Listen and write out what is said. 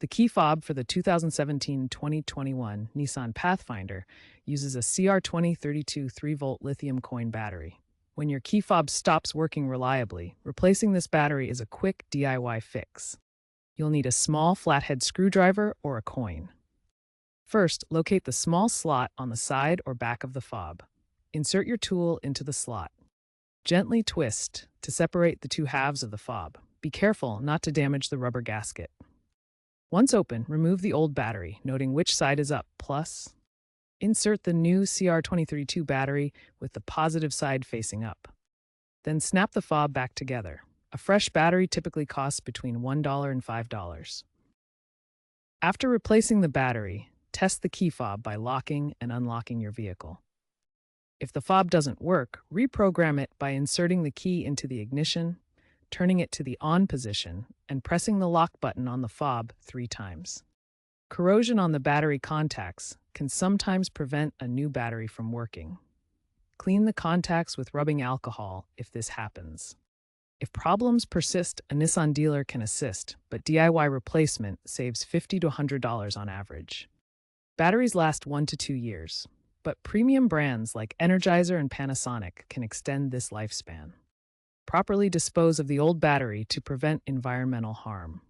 The key fob for the 2017-2021 Nissan Pathfinder uses a CR2032 3-volt lithium coin battery. When your key fob stops working reliably, replacing this battery is a quick DIY fix. You'll need a small flathead screwdriver or a coin. First, locate the small slot on the side or back of the fob. Insert your tool into the slot. Gently twist to separate the two halves of the fob. Be careful not to damage the rubber gasket. Once open, remove the old battery, noting which side is up, plus. Insert the new CR2032 battery with the positive side facing up. Then snap the fob back together. A fresh battery typically costs between $1 and $5. After replacing the battery, test the key fob by locking and unlocking your vehicle. If the fob doesn't work, reprogram it by inserting the key into the ignition, turning it to the on position, and pressing the lock button on the fob 3 times. Corrosion on the battery contacts can sometimes prevent a new battery from working. Clean the contacts with rubbing alcohol if this happens. If problems persist, a Nissan dealer can assist, but DIY replacement saves $50 to $100 on average. Batteries last 1 to 2 years, but premium brands like Energizer and Panasonic can extend this lifespan. Properly dispose of the old battery to prevent environmental harm.